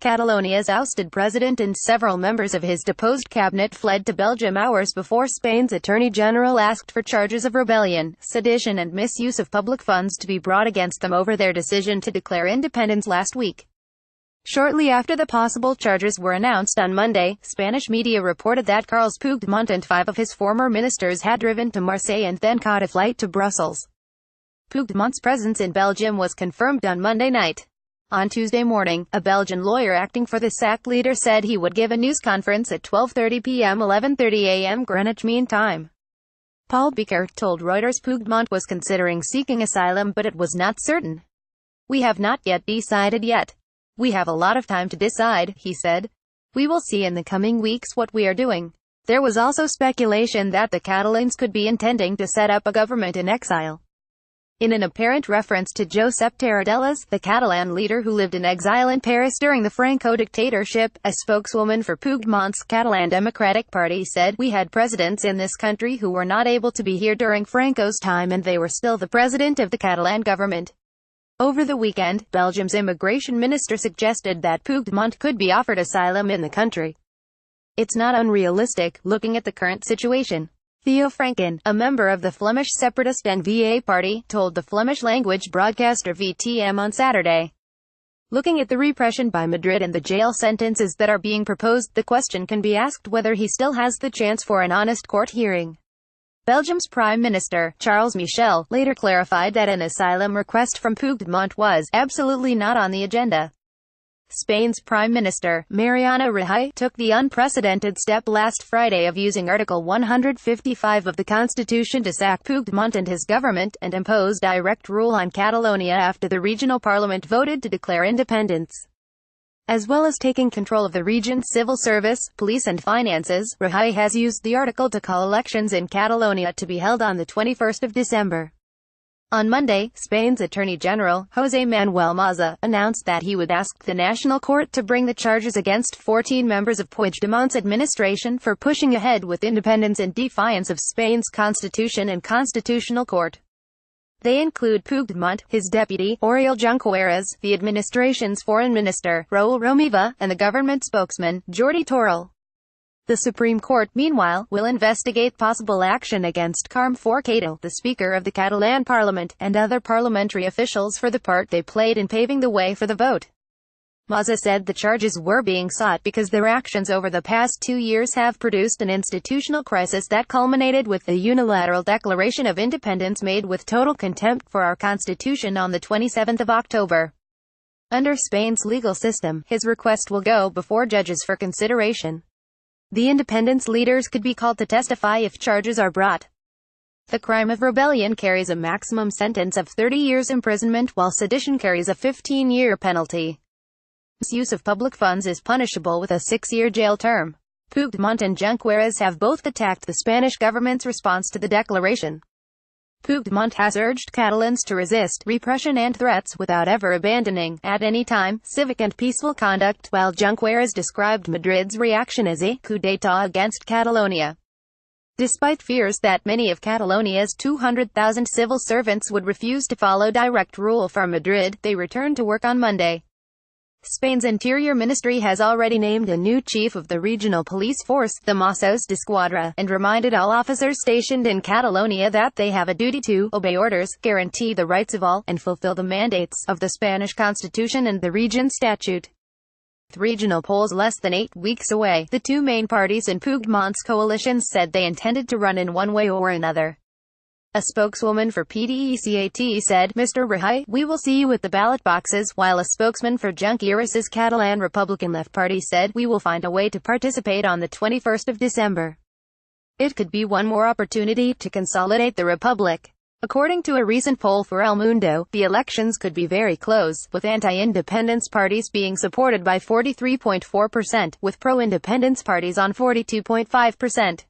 Catalonia's ousted president and several members of his deposed cabinet fled to Belgium hours before Spain's Attorney General asked for charges of rebellion, sedition and misuse of public funds to be brought against them over their decision to declare independence last week. Shortly after the possible charges were announced on Monday, Spanish media reported that Carles Puigdemont and 5 of his former ministers had driven to Marseille and then caught a flight to Brussels. Puigdemont's presence in Belgium was confirmed on Monday night. On Tuesday morning, a Belgian lawyer acting for the sacked leader said he would give a news conference at 12:30 p.m. 11:30 a.m. Greenwich Mean Time. Paul Becker told Reuters Puigdemont was considering seeking asylum but it was not certain. "We have not yet decided yet. We have a lot of time to decide," he said. "We will see in the coming weeks what we are doing." There was also speculation that the Catalans could be intending to set up a government in exile. In an apparent reference to Josep Tarradellas, the Catalan leader who lived in exile in Paris during the Franco dictatorship, a spokeswoman for Puigdemont's Catalan Democratic Party said, "We had presidents in this country who were not able to be here during Franco's time and they were still the president of the Catalan government." Over the weekend, Belgium's immigration minister suggested that Puigdemont could be offered asylum in the country. "It's not unrealistic, looking at the current situation." Theo Franken, a member of the Flemish separatist N-VA party, told the Flemish-language broadcaster VTM on Saturday. "Looking at the repression by Madrid and the jail sentences that are being proposed, the question can be asked whether he still has the chance for an honest court hearing." Belgium's Prime Minister, Charles Michel, later clarified that an asylum request from Puigdemont was absolutely not on the agenda. Spain's Prime Minister, Mariano Rajoy, took the unprecedented step last Friday of using Article 155 of the Constitution to sack Puigdemont and his government, and impose direct rule on Catalonia after the regional parliament voted to declare independence. As well as taking control of the region's civil service, police and finances, Rajoy has used the article to call elections in Catalonia to be held on the 21st of December. On Monday, Spain's Attorney General, José Manuel Maza, announced that he would ask the National Court to bring the charges against 14 members of Puigdemont's administration for pushing ahead with independence in defiance of Spain's constitution and constitutional court. They include Puigdemont, his deputy, Oriol Junqueras, the administration's foreign minister, Raúl Romeva, and the government spokesman, Jordi Torrell. The Supreme Court, meanwhile, will investigate possible action against Carme Forcadell, the Speaker of the Catalan Parliament, and other parliamentary officials for the part they played in paving the way for the vote. Maza said the charges were being sought because their actions over the past 2 years have produced an institutional crisis that culminated with the unilateral declaration of independence made with total contempt for our constitution on the 27th of October. Under Spain's legal system, his request will go before judges for consideration. The independence leaders could be called to testify if charges are brought. The crime of rebellion carries a maximum sentence of 30 years imprisonment, while sedition carries a 15-year penalty. Misuse of public funds is punishable with a 6-year jail term. Puigdemont and Junqueras have both attacked the Spanish government's response to the declaration. Puigdemont has urged Catalans to resist repression and threats without ever abandoning, at any time, civic and peaceful conduct, while Junqueras described Madrid's reaction as a coup d'état against Catalonia. Despite fears that many of Catalonia's 200,000 civil servants would refuse to follow direct rule from Madrid, they returned to work on Monday. Spain's Interior Ministry has already named a new chief of the regional police force, the Mossos d'Esquadra, and reminded all officers stationed in Catalonia that they have a duty to obey orders, guarantee the rights of all, and fulfill the mandates of the Spanish Constitution and the region's statute. With regional polls less than 8 weeks away, the two main parties in Puigdemont's coalition said they intended to run in one way or another. A spokeswoman for PDECAT said, "Mr. Rajoy, we will see you at the ballot boxes," while a spokesman for Junqueras' Catalan Republican Left Party said, "We will find a way to participate on the 21st of December. It could be one more opportunity to consolidate the republic." According to a recent poll for El Mundo, the elections could be very close, with anti-independence parties being supported by 43.4%, with pro-independence parties on 42.5%.